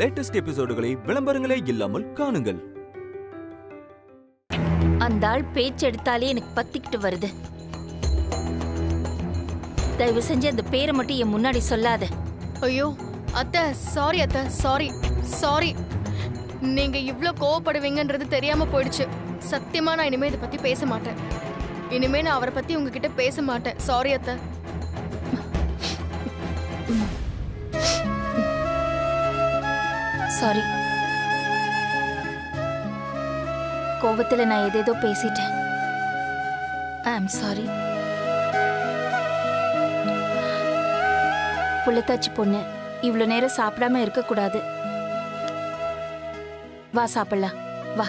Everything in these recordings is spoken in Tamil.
லேட்டஸ்ட் எபிசோடுகளை விளம்பரங்களே இல்லாமல் காணுங்கள். அந்த ஆள் பேச்சு எடுத்தாலே எனக்கு பத்திக்கிட்டு வருது. தயவு செஞ்சு அந்த பேரை மட்டும் என் முன்னாடி சொல்லாத. ஐயோ அத்தை, சாரி அத்தை, சாரி சாரி. நீங்க இவ்ளோ கோவப்படுவீங்கன்றது தெரியாம போயிடுச்சு. சத்தியமா நான் இனிமே இதை பத்தி பேச மாட்டேன். இனிமே நான் அவரை பத்தி உங்ககிட்ட பேச மாட்டேன். சாரி அத்தை. சாரி. கோபத்துல நான் ஏதேதோ பேசிட்டேன். ஐ அம் சாரி. புள்ளத்தாச்சி பொண்ணு இவ்வளவு நேரம் சாப்பிடாம இருக்க கூடாது. வா சாப்பிடலாம், வா.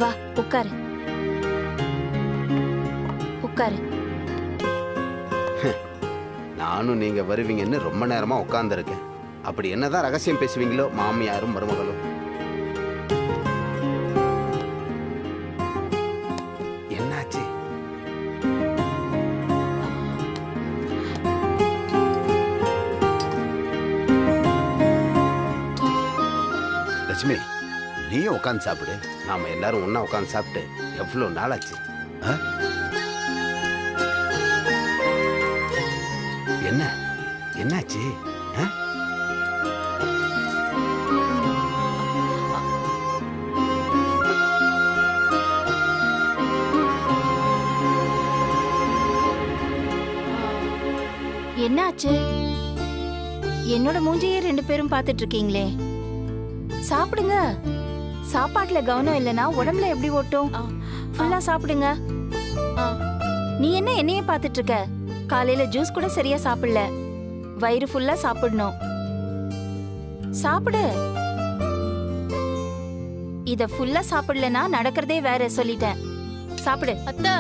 வா உட்காரு, உட்காரு. நானும் நீங்க வருவீங்கன்னு ரொம்ப நேரமா உட்கார்ந்துருக்கேன். அப்படி என்னதான் ரகசியம் பேசுவீங்களோ மாமியாரும் மருமகளும்? என்னாச்சு? லட்சுமி, நீயே உட்காந்து சாப்பிடு. நாம எல்லாரும் ஒன்னா உட்காந்து சாப்பிட்டு எவ்வளவு நாளாச்சு. என்ன என்னாச்சு? என்னாச்சு? என்னோட மூஞ்சியே ரெண்டு பேரும் பார்த்துட்டு இருக்கீங்களே. சாப்பிடுங்க. சாப்பாட்டுல கவனம் இல்லைன்னா உடம்புல எப்படி ஓட்டும்? ஃபுல்லா சாப்பிடுங்க. நீ என்ன என்னையே பார்த்துட்டு இருக்க? காலையில ஜூஸ் கூட சரியா சாப்பிடல. வயிறு ஃபுல்லா சாப்பிடணும். சாப்பிடு. இத ஃபுல்லா சாப்பிடலனா நடக்கிறதே வேற. சொல்லிட்டேன், சாப்பிடு. அத்தை,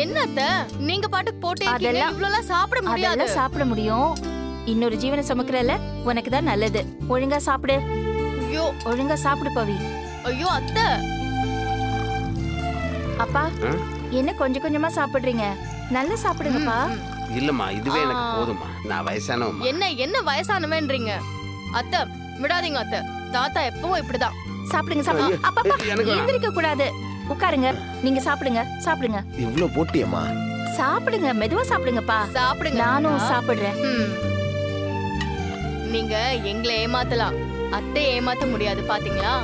என்ன அத்தை நீங்க பாட்டுக்கு போட்டே இருக்கீங்க. இவ்வளவு சாப்பிட முடியாது. அதெல்லாம் சாப்பிட முடியும். இன்னொரு ஜீவனை சுமக்கறல உனக்கு தான் நல்லது. ஒழுங்கா சாப்பிடு. ஐயோ, ஒழுங்கா சாப்பிடு பவி. ஐயோ அத்தை. அப்பா, என்ன கொஞ்சம் கொஞ்சமா சாப்பிடுறீங்க? நல்லா சாப்பிடுங்கப்பா. இல்லம்மா, இதுவே எனக்கு போதுமா. நான் வயசானவமா. என்ன வயசானவன்றீங்க? அத்தை விடாதீங்க அத்தை. தாத்தா எப்பவும் இப்படிதான். சாப்பிடுங்க, சாப்பிடுங்க. அப்பா எந்திரிக்க கூடாது. உட்காருங்க. நீங்க சாப்பிடுங்க, சாப்பிடுங்க. இவ்ளோ போட்டியம்மா? சாப்பிடுங்க, மெதுவா சாப்பிடுங்கப்பா. சாப்பிடுங்க. நானும் சாப்பிடுறேன். நீங்க எங்களை ஏமாத்தலாம், அத்தை ஏமாத்த முடியாது. பாத்தீங்களா?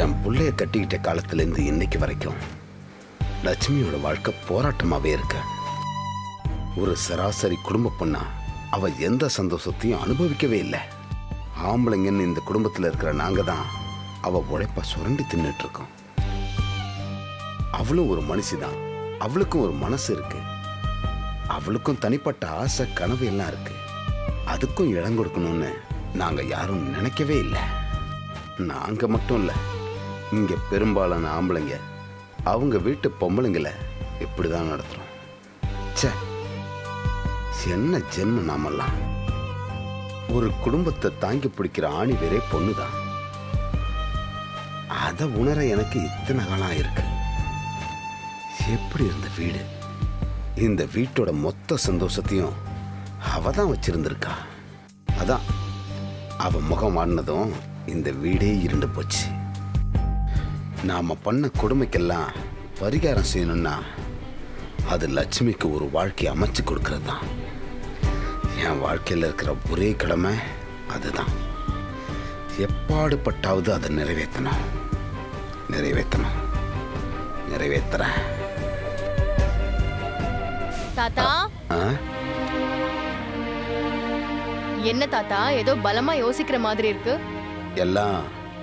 என் புள்ளைய கட்டிக்கிட்ட காலத்துல இருந்து இன்னைக்கு வரைக்கும் லட்சுமியோட வாழ்க்கை போராட்டமாவே இருக்க. ஒரு சராசரி குடும்ப பொண்ணா அவ எந்த சந்தோஷத்தையும் அனுபவிக்கவே இல்லை. ஆம்பளைங்கன்னு இந்த குடும்பத்துல இருக்கிற நாங்க தான் அவ உழைப்ப சுரண்டி தின்னுட்டு இருக்கோம். அவளும் ஒரு மனுஷிதான். அவளுக்கும் ஒரு மனசு இருக்கு. அவளுக்கும் தனிப்பட்ட ஆசை, கனவு எல்லாம் இருக்கு. அதுக்கும் இடம் கொடுக்கணும்னு நாங்க யாரும் நினைக்கவே இல்லை. நாங்க மட்டும் இல்ல, இங்க பெரும்பாலான ஆம்பளைங்க அவங்க வீட்டு பொம்பளைங்களை இப்படிதான் நடத்துறோம். ச்சே, என்ன ஜென்மம் நாமெல்லாம். ஒரு குடும்பத்தை தாங்கி பிடிக்கிற ஆணி வேறே பொண்ணுதான். அதை உணர எனக்கு இத்தனை காலம் இருக்கு. எப்படி இருந்த வீடு, இந்த வீட்டோட மொத்த சந்தோஷத்தையும் அவ தான் வச்சிருந்திருக்கா. அதான் அவ முகம் வாடினதும் இந்த வீடே இருண்டு போச்சு. நாம பண்ண கொடுமைக்கெல்லாம் பரிகாரம் செய்யணும்னா அது லட்சுமிக்கு ஒரு வாழ்க்கையை அமைச்சு கொடுக்கறது தான். என் வாழ்க்கையில் இருக்கிற ஒரே கடமை அதுதான். எப்பாடுபட்டாவது அதை நிறைவேற்றணும், நிறைவேற்றணும், நிறைவேற்றுறேன். தாத்தா, என்ன தாத்தா ஏதோ பலமா யோசிக்கிற மாதிரி இருக்கு? எல்லாம்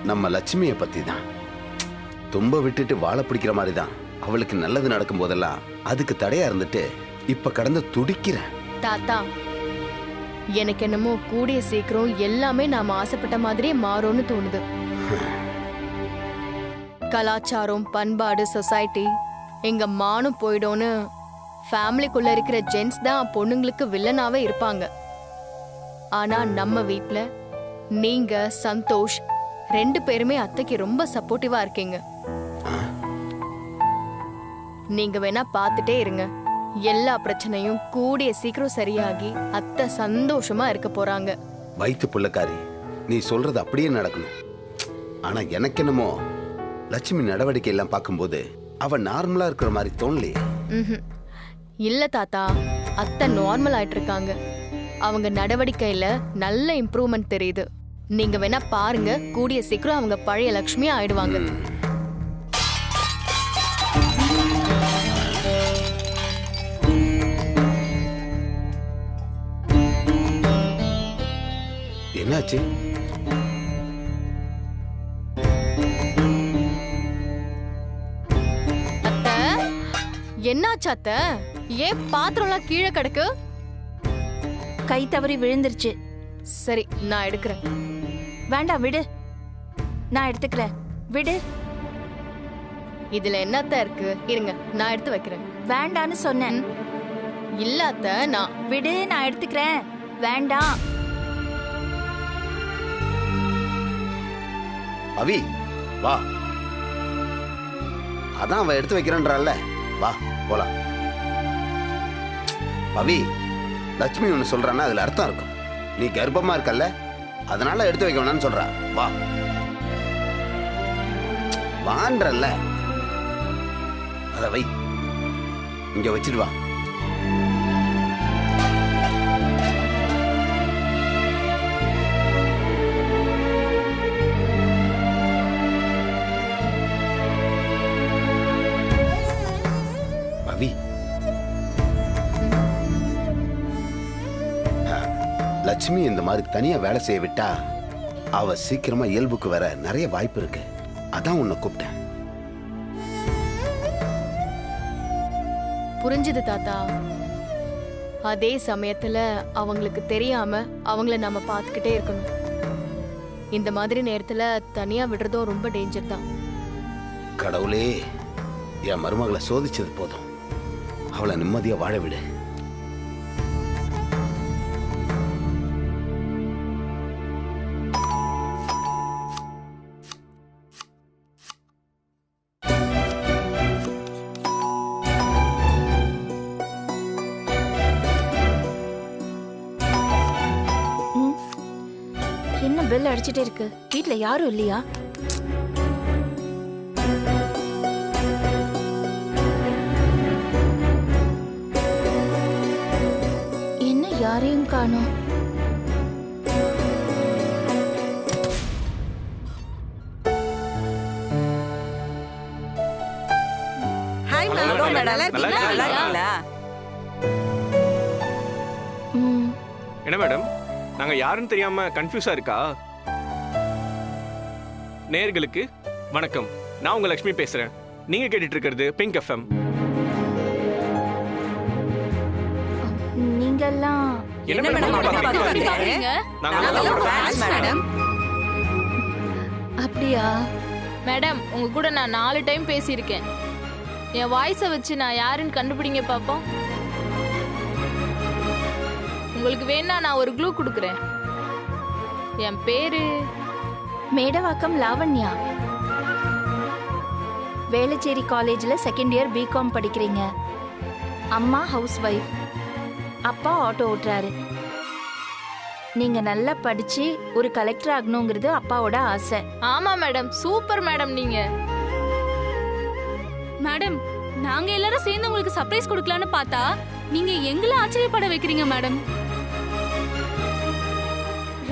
நம்ம லட்சுமியை பத்தி தான். தும்ப விட்டுட்டு வாழை பிடிக்கிற மாதிரி தான். அவளுக்கு நல்லது நடக்கும் போதெல்லாம் அதுக்கு தடையா இருந்துட்டு இப்ப கடந்து துடிக்கிறேன். தாத்தா, எனக்கு என்னமோ கூடிய சீக்கிரம் எல்லாமே நாம ஆசைப்பட்ட மாதிரியே மாறும்னு தோணுது. கலாச்சாரம், பண்பாடு, சொசைட்டி எங்க மானம் போயிடும்னு ஃபேமிலிக்குள்ள இருக்கிற ஜென்ஸ் தான் பொண்ணுங்களுக்கு வில்லனாவே இருப்பாங்க. ஆனா நம்ம வீட்ல நீங்க, சந்தோஷ் 2 பேருமே அத்தைக்கு ரொம்ப சப்போர்ட்டிவா இருக்கீங்க. நீங்க வேணா பார்த்துட்டே இருங்க. எல்லா பிரச்சனையும் கூடிய சீக்கிரம் சரியாகி அத்தை சந்தோஷமா இருக்க போறாங்க. வயிற்று புள்ளக்காரி, நீ சொல்றது அப்படியே நடக்கணும். ஆனா எனக்கு என்னமோ லட்சுமி நடவடிக்கை எல்லாம் பார்க்கும்போது அவ நார்மலா இருக்கிற மாதிரி தோணலையே. இல்ல தாத்தா, அத்தை நார்மல் ஆயிட்டு இருக்காங்க. அவங்க நடவடிக்கையில நல்ல இம்ப்ரூவ்மெண்ட் தெரியுது. நீங்க வேணா பாருங்க, கூடிய சீக்கிரம் அவங்க பழைய லட்சுமி ஆயிடுவாங்க. என்னாச்சு? அத்தை, என்னாச்சு அத்தை? ஏன் பாத்திரம்லாம் கீழே கிடக்கு? கை தவறி விழுந்துருச்சு. சரி, நான் எடுக்கிறேன். வேண்டாம், விடு. நான் எடுத்துக்கிறேன், விடு. இதுல என்னத்த இருக்கு? இருங்க, நான் எடுத்து வைக்கிறேன். வேண்டான்னு சொன்னேன். இல்ல அத்தை, நான் விடு, நான் எடுத்துக்கிறேன். வேண்டாம். அவி, வா. அதான் அவ எடுத்து வைக்கிறேன்றால. வா போலாம். அவி, லட்சுமி ஒன்னு சொல்றான்னா அதுல அர்த்தம் இருக்கும். நீ கர்ப்பமா இருக்கல்ல, அதனால எடுத்து வைக்க வேணாம்னு சொல்றா. வா வான்றல்ல, அத வை, இங்க வச்சிட்டு வா. அவி, லட்சுமி இந்த மாதிரி தனியா வேலை செய்ய விட்டா அவ சீக்கிரமா இயல்புக்கு வர நிறைய வாய்ப்பு இருக்கு. அதான் உன்னை கூப்பிட்டேன். புரிஞ்சுது தாத்தா. அதே சமயத்துல அவங்களுக்கு தெரியாம அவங்கள நாம பார்த்துக்கிட்டே இருக்கணும். இந்த மாதிரி நேரத்துல தனியா விடுறதும் ரொம்ப டேஞ்சர் தான். கடவுளே, என் மருமகளை சோதிச்சது போதும். அவளை நிம்மதியா வாழ விடு. என்ன பெல் அடிச்சிட்டே இருக்கு? வீட்ல யாரும் இல்லையா? என்ன யாரையும் காணோம்? ஹாய் மேம், நல்லா இருக்கீங்களா? ம், என்ன மேடம், நாங்க யாருன்னு தெரியாம கன்ஃபியூஸா இருக்கா? நேயர்களுக்கு வணக்கம். நான் உங்க லட்சுமி பேசுறேன். நீங்க கேட்டுட்டு இருக்கிறது பிங்க் எஃப்எம். நீங்கெல்லாம் என்ன மேடம் பாக்குறீங்க? நாங்க ஃபேன்ஸ் மேடம். அப்படியா? மேடம், உங்க கூட நான் 4 டைம் பேசியிருக்கேன். என் வாய்ஸை வச்சு நான் யாருன்னு கண்டுபிடிங்க பாப்போம். உங்களுக்கு வேணா நான் ஒரு க்ளூ கொடுக்குறேன். என் பேரு மேடவாக்கம் லாவண்யா. வேளச்சேரி காலேஜ்ல செகண்ட் இயர் பிகாம் படிக்கிறீங்க. அம்மா ஹவுஸ் ஒய்ஃப், அப்பா ஆட்டோ ஓட்டுறாரு. நீங்க நல்லா படிச்சு ஒரு கலெக்டர் ஆகணுங்கிறது அப்பாவோட ஆசை. ஆமா மேடம், சூப்பர் மேடம். நீங்க மேடம், நாங்க எல்லாரும் சேர்ந்து உங்களுக்கு சர்ப்ரைஸ் கொடுக்கலான்னு பார்த்தா நீங்க எங்களை ஆச்சரியப்பட வைக்கிறீங்க மேடம்.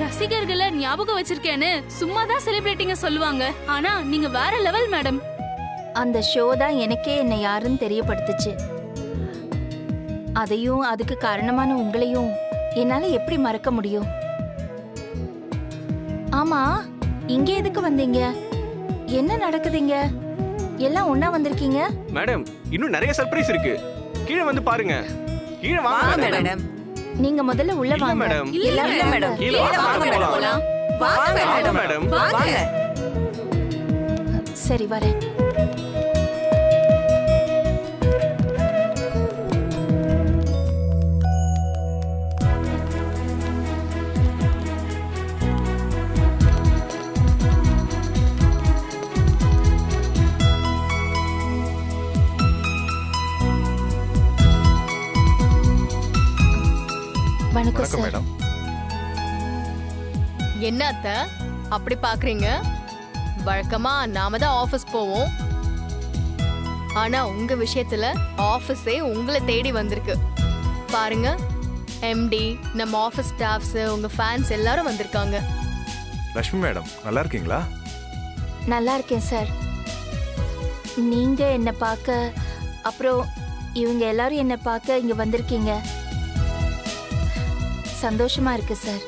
ரசிகர்களை ஞாபகம் வச்சிருக்கேன்னு சும்மா தான் செலிபிரிட்டிங்க சொல்லுவாங்க. ஆனா நீங்க வேற லெவல் மேடம். அந்த ஷோ தான் எனக்கே என்னை யாருன்னு தெரியப்படுத்துச்சு. அதையும் அதுக்கு காரணமான உங்களையும் என்னால எப்படி மறக்க முடியும்? ஆமா, இங்க எதுக்கு வந்தீங்க? என்ன நடக்குதுங்க? எல்லாம் ஒண்ணா வந்திருக்கீங்க? மேடம் இன்னும் நிறைய சர்ப்ரைஸ் இருக்கு. கீழே வந்து பாருங்க. கீழே வாங்க வாங்க மேடம். மேடம். நீங்க முதல்ல உள்ள இல்ல வாங்க. மேடம். இல்ல மேடம். கீழே வாங்க மேடம். போலாம். வாங்க வாங்க மேடம். மேடம். வாங்க. சரி வரேன். வணக்கம் சார். மேடம். என்ன அத்தை அப்படி பாக்குறீங்க? வழக்கமா நாம தான் ஆபீஸ் போவோம். ஆனா உங்க விஷயத்துல ஆபீஸே உங்களை தேடி வந்திருக்கு. பாருங்க, எம்டி, நம்ம ஆபீஸ் ஸ்டாஃப்ஸ், உங்க ஃபேன்ஸ் எல்லாரும் வந்திருக்காங்க. லட்சுமி மேடம் நல்லா இருக்கீங்களா? நல்லா இருக்கேன் சார். நீங்க என்ன பார்க்க, அப்புறம் இவங்க எல்லாரும் என்ன பார்க்க இங்க வந்திருக்கீங்க. சந்தோஷமா இருக்கு சார்.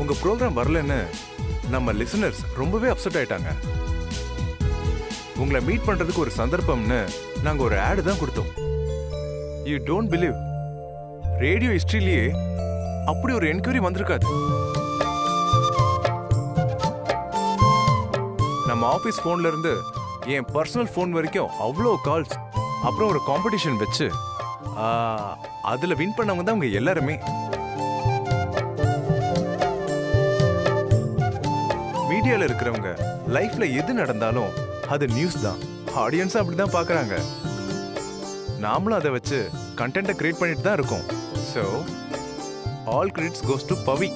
உங்க ப்ரோக்ராம் வரலன்னு நம்ம லிசனர்ஸ் ரொம்பவே அப்செட் ஆயிட்டாங்க. உங்களை மீட் பண்றதுக்கு ஒரு சந்தர்ப்பம்னு நாங்க ஒரு ஆட் தான் கொடுத்தோம். யூ டோன்ட் பிலீவ், ரேடியோ ஹிஸ்டரியிலேயே அப்படி ஒரு என்கொயரி வந்திருக்காது. நம்ம ஆபீஸ் போன்ல இருந்து என் பர்சனல் போன் வரைக்கும் அவ்வளோ கால்ஸ், அப்புறம் ஒரு காம்படிஷன் வச்சு அதுல வின் பண்ணவங்க தான் அவங்க எல்லாருமே. மீடியால இருக்கிறவங்க லைஃப்ல எது நடந்தாலும் அது நியூஸ் தான், ஆடியன்ஸ் அப்படிதான் பாக்குறாங்க. நாமளும் அதை வச்சு கண்டென்ட்டை கிரியேட் பண்ணிட்டு தான் இருக்கோம். So all credits goes to Pavi.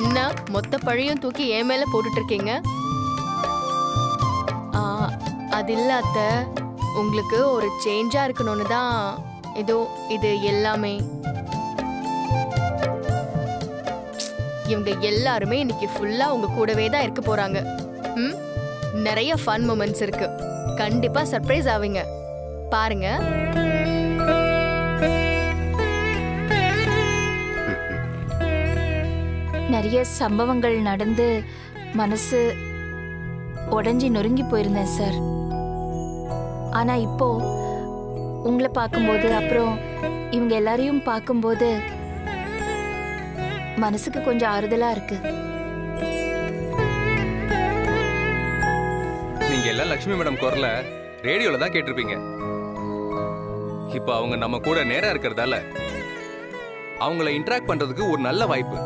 என்ன மொத்த பழியும் தூக்கி என் மேல போட்டுட்டு இருக்கீங்க? அது இல்ல அத்தை, உங்களுக்கு ஒரு சேஞ்சா இருக்கணும்னு தான் ஏதோ இது எல்லாமே. இவங்க எல்லாருமே இன்னைக்கு ஃபுல்லா உங்க கூடவே தான் இருக்க போறாங்க. நிறைய ஃபன் மொமெண்ட்ஸ் இருக்கு. கண்டிப்பா சர்ப்ரைஸ் ஆவீங்க, பாருங்க. நிறைய சம்பவங்கள் நடந்து மனசு உடைஞ்சி நொறுங்கி போயிருந்தேன் சார். ஆனா இப்போ உங்களை பார்க்கும்போது, அப்புறம் இவங்க எல்லாரையும் பார்க்கும்போது மனசுக்கு கொஞ்சம் ஆறுதலா இருக்கு. நீங்க எல்லாம் லட்சுமி மேடம் குரல ரேடியோல தான் கேட்டிருப்பீங்க. இப்ப அவங்க நம்ம கூட நேரா இருக்கிறதால அவங்கள இன்டராக்ட் பண்றதுக்கு ஒரு நல்ல வாய்ப்பு.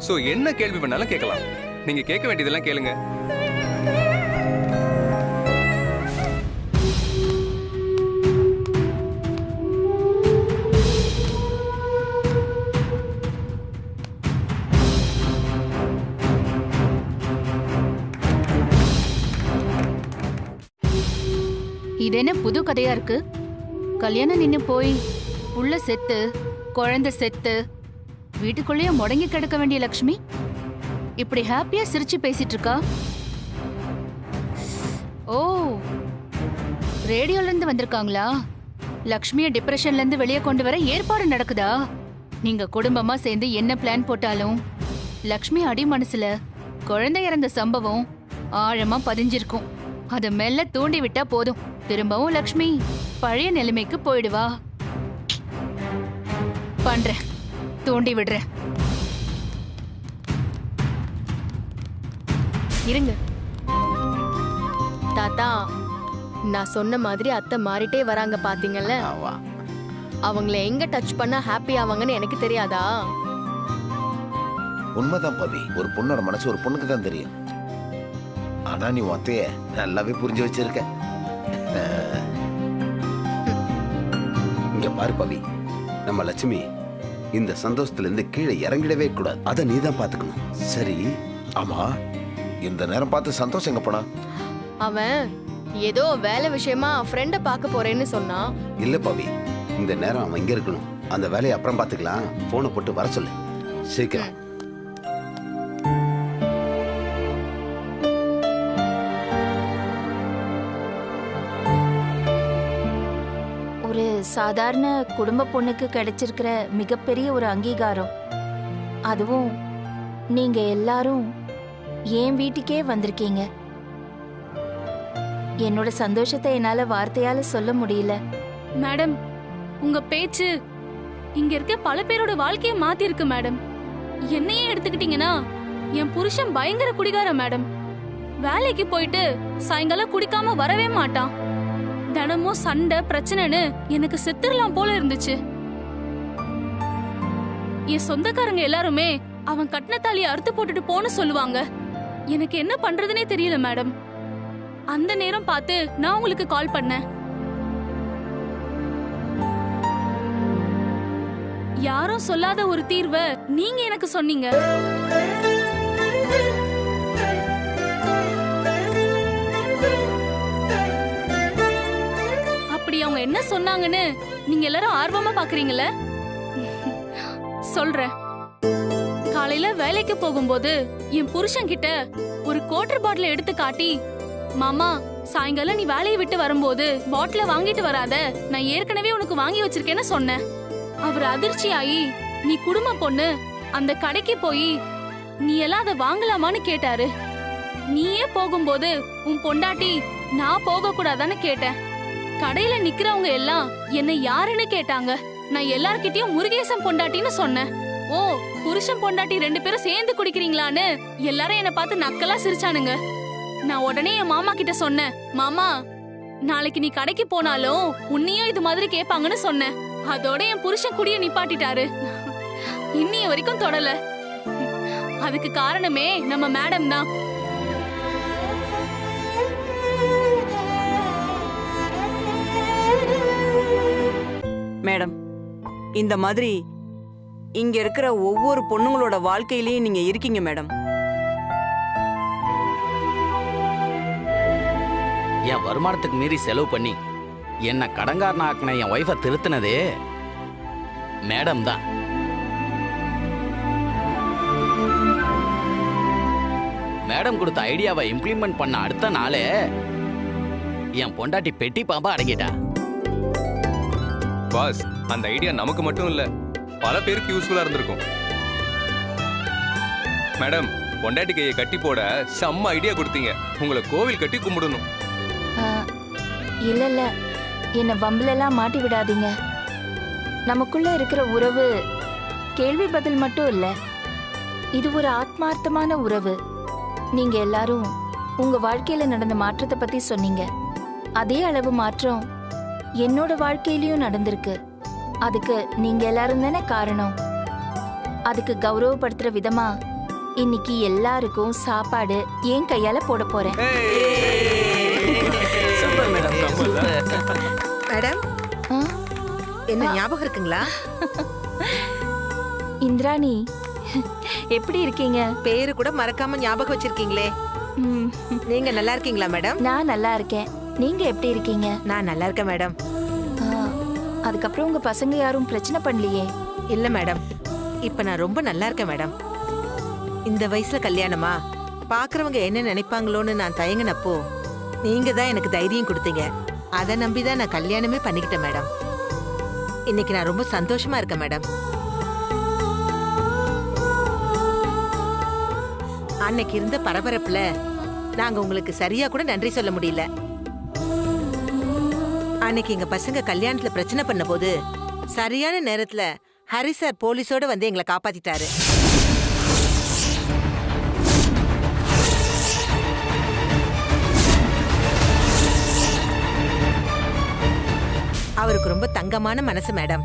சோ என்ன கேள்வி பண்ணாலும் கேட்கலாம். நீங்க கேட்க வேண்டியதெல்லாம் கேளுங்க. இது என்ன புது கதையா இருக்கு? கல்யாணம் நின்னு போய் புள்ள செத்து, குழந்தை செத்து, வீட்டுக்குள்ளேயே முடங்கி கிடக்க வேண்டிய லக்ஷ்மி இப்படி ஹாப்பியா சிரிச்சு பேசிட்டு இருக்கா. ஓ, ரேடியோல இருந்து வந்திருக்காங்களா? லக்ஷ்மிய டிப்ரெஷன்ல இருந்து வெளியே கொண்டு வர ஏற்பாடு நடக்குதா? நீங்க குடும்பமா சேர்ந்து என்ன பிளான் போட்டாலும் லக்ஷ்மி அடி மனசுல குழந்தை இறந்த சம்பவம் ஆழமா பதிஞ்சிருக்கும். அதை மெல்ல தூண்டி விட்டா போதும், திரும்பவும் லக்ஷ்மி பழைய நிலைமைக்கு போயிடுவா. பண்றேன், தூண்டி விடுறேன். இருங்க தாத்தா, நான் சொன்ன மாதிரி அத்தை மாறிட்டே வராங்க பாத்தீங்கல்ல. அவங்கள எங்க டச் பண்ணா ஹாப்பி ஆவாங்கன்னு எனக்கு தெரியாதா? உண்மைதான் பவி, ஒரு பொண்ணோட மனசு ஒரு பொண்ணுக்கு தான் தெரியும். ஆனா நீ அத்தைய நல்லாவே புரிஞ்சு வச்சிருக்க. இங்க பாரு பவி, நம்ம லட்சுமி இந்த சந்தோஷத்துல இருந்து கீழே இறங்கிடவே கூடாது. அதை நீ தான் பாத்துக்கணும். சரி? ஆமா, இந்த நேரம் பார்த்து சந்தோஷம் எங்க போனா? அவன் ஏதோ வேலை விஷயமா ஃப்ரெண்ட பார்க்க போறேன்னு சொன்னான். இல்ல பவி, இந்த நேரம் அவன் இங்க இருக்கணும். அந்த வேலையை அப்புறம் பாத்துக்கலாம். போனை போட்டு வர சொல்லு சீக்கிரம். ஒரு சாதாரண குடும்ப பொண்ணுக்கு கிடைச்சிருக்கிற மிகப்பெரிய ஒரு அங்கீகாரம். அதுவும் நீங்க எல்லாரும் என் வீட்டுக்கே வந்திருக்கீங்க. என்னோட சந்தோஷத்தை என்னால வார்த்தையால சொல்ல முடியல. மேடம், உங்க பேச்சு இங்க இருக்க பல பேரோட வாழ்க்கையை மாத்தி இருக்கு மேடம். என்னையே எடுத்துக்கிட்டீங்கன்னா என் புருஷன் பயங்கர குடிகாரன் மேடம். வேலைக்கு போயிட்டு சாயங்காலம் குடிக்காம வரவே மாட்டான். தினமும் சண்டை பிரச்சனைன்னு எனக்கு செத்துடலாம் போல இருந்துச்சு. என் சொந்தக்காரங்க எல்லாருமே அவன் கட்டின தாலியை அறுத்து போட்டுட்டு போன்னு சொல்லுவாங்க. எனக்கு என்ன பண்றதுனே தெரியல மேடம். அந்த நேரம் பார்த்து நான் உங்களுக்கு கால் பண்ணேன். யாரும் சொல்லாத ஒரு தீர்வை நீங்க எனக்கு சொன்னீங்க. அப்படி அவங்க என்ன சொன்னாங்கன்னு நீங்க எல்லாரும் ஆர்வமா பாக்குறீங்கல்ல? சொல்றேன். காலையில வேலைக்கு போகும்போது என் புருஷன் கிட்ட ஒரு குவார்டர் பாட்டில் எடுத்து காட்டி, மாமா சாயங்காலம் நீ வேலையை விட்டு வரும்போது பாட்டில வாங்கிட்டு வராத, நான் ஏற்கனவே உனக்கு வாங்கி வச்சிருக்கேன்னு சொன்னேன். அவர் அதிர்ச்சியாயி, நீ குடும்ப பொண்ணு, அந்த கடைக்கு போய் நீ எல்லாம் அதை வாங்கலாமான்னு கேட்டாரு. நீயே போகும்போது உன் பொண்டாட்டி நான் போக கூடாதான்னு கேட்டேன். கடையில நிக்கிறவங்க எல்லாம் என்ன யாருன்னு கேட்டாங்க. நான் எல்லார்கிட்டயும் முருகேசன் பொண்டாட்டின்னு சொன்னேன். ஓ, புருஷன் பொண்டாட்டி 2 பேரும் சேர்ந்து குடிக்கிறீங்களான்னு எல்லாரும் என்ன பார்த்து நக்கலா சிரிச்சானுங்க. நான் உடனே என் மாமா கிட்ட சொன்னேன், மாமா நாளைக்கு நீ கடைக்கு போனாலும் உன்னையும் இது மாதிரி கேட்பாங்கன்னு சொன்னேன். அதோட என் புருஷன் குடிய நிப்பாட்டிட்டாரு. இன்னிய வரைக்கும் தொடல. அதுக்கு காரணமே நம்ம மேடம் தான். மேடம், இந்த மாதிரி இங்க இருக்கிற ஒவ்வொரு பொண்ணுங்களோட வாழ்க்கையிலயும் நீங்க இருக்கீங்க மேடம். என் வருமானத்துக்கு மீறி செலவு பண்ணி என்ன கடங்காரன ஆக்கின என் ஒய்ஃபை திருத்தினதே மேடம் தான். மேடம் கொடுத்த ஐடியாவை இம்ப்ளிமெண்ட் பண்ண அடுத்த நாளே என் பொண்டாட்டி பெட்டி பாம்பா அடங்கிட்டா. பாஸ், அந்த ஐடியா நமக்கு மட்டும் இல்ல, பல பேருக்கு யூஸ்ஃபுல்லா இருந்திருக்கும். மேடம், பொண்டாட்டி கையை கட்டி போட செம்ம ஐடியா கொடுத்தீங்க. உங்களை கோவில் கட்டி கும்பிடணும். இல்ல இல்ல, என்ன வம்புலெல்லாம் மாட்டி விடாதீங்க. நமக்குள்ள இருக்கிற உறவு கேள்வி பதில் மட்டும் இல்ல, இது ஒரு ஆத்மார்த்தமான உறவு. நீங்க எல்லாரும் உங்க வாழ்க்கையில நடந்த மாற்றத்தை பத்தி சொன்னீங்க. அதே அளவு மாற்றம் என்னோட வாழ்க்கையிலயும் நடந்திருக்கு. அதுக்கு நீங்க எல்லாரும் தானே காரணம். அதுக்கு கௌரவப்படுத்துற விதமா இன்னைக்கு எல்லாருக்கும் சாப்பாடு என் கையால போட போறேன். மேடம், என்ன ஞாபகம் இருக்குங்களா? இந்திராணி, எப்படி இருக்கீங்க? பேரு கூட மறக்காம ஞாபகம் வச்சிருக்கீங்களே. நீங்க நல்லா இருக்கீங்களா மேடம்? நான் நல்லா இருக்கேன். நீங்க எப்படி இருக்கீங்க? நான் நல்லா இருக்கேன் மேடம். அதுக்கப்புறம் உங்க பசங்க யாரும் பிரச்சனை பண்ணலையே? இல்ல மேடம், இப்ப நான் ரொம்ப நல்லா இருக்கேன் மேடம். இந்த வயசுல கல்யாணமா, பாக்குறவங்க என்ன நினைப்பாங்களோன்னு நான் தயங்கினப்போ நீங்க தான் எனக்கு தைரியம் கொடுத்தீங்க. அதை நம்பிதான் நான் கல்யாணமே பண்ணிக்கிட்டேன் மேடம். இன்னைக்கு நான் ரொம்ப சந்தோஷமா இருக்கேன் மேடம். அன்னைக்கு இருந்த பரபரப்புல நாங்க உங்களுக்கு சரியா கூட நன்றி சொல்ல முடியல. அன்னைக்கு எங்க பசங்க கல்யாணத்துல பிரச்சனை பண்ண போது சரியான நேரத்துல ஹரி சார் போலீஸோட வந்து எங்களை காப்பாத்திட்டாரு. அவருக்கு ரொம்ப தங்கமான மனசு மேடம்.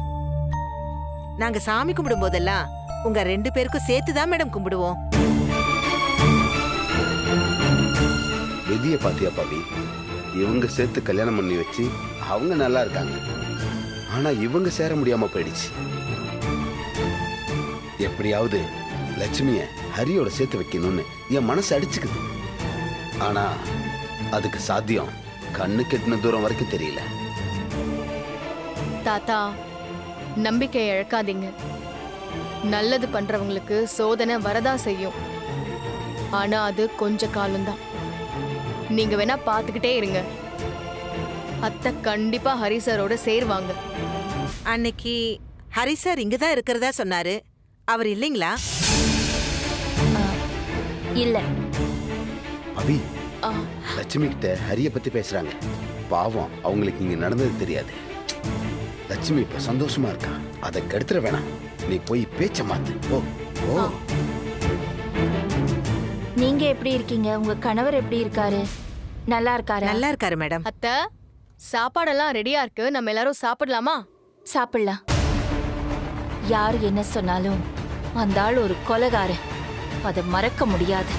நாங்க சாமி கும்பிடும் போதெல்லாம் உங்க 2 பேருக்கும் சேர்த்துதான் மேடம் கும்பிடுவோம். விதிய பாத்தியா பாவி, இவங்க சேர்த்து கல்யாணம் பண்ணி வச்சு அவங்க நல்லா இருக்காங்க. ஆனா இவங்க சேர முடியாம போயிடுச்சு. எப்படியாவது லட்சுமிய ஹரியோட சேர்த்து வைக்கணும்னு என் மனசு அடிச்சுக்குது. ஆனா அதுக்கு சாத்தியம் கண்ணு கெட்டின தூரம் வரைக்கும் தெரியல. தாத்தா, நம்பிக்கை இழக்காதீங்க. நல்லது பண்றவங்களுக்கு சோதனை வரதா செய்யும். ஆனா அது கொஞ்ச காலம்தான். நீங்க வேணா பாத்துக்கிட்டே இருங்க. அத்தை கண்டிப்பா ஹரி சாரோட சேருவாங்க. அன்னைக்கு ஹரி சார் இங்க தான் இருக்கிறதா சொன்னாரு. அவர் இல்லைங்களா? இல்ல. அபி, லட்சுமி கிட்ட ஹரிய பத்தி பேசுறாங்க. பாவம், அவங்களுக்கு இங்க நடந்தது தெரியாது. லட்சுமி இப்ப சந்தோஷமா இருக்கா, அதை கெடுத்துட வேணாம். நீ போய் பேச்ச மாத்து. ஓ ஓ. நீங்க எப்படி இருக்கீங்க? உங்க கணவர் எப்படி இருக்காரு? நல்லா இருக்காரு? நல்லா இருக்காரு மேடம். அத்தை, சாப்பாடெல்லாம் ரெடியா இருக்கு, நம்ம எல்லாரும் சாப்பிடலாமா? சாப்பிடலாம். யார் என்ன சொன்னாலும் அந்த ஆள் ஒரு கொலைகாரன், அதை மறக்க முடியாது.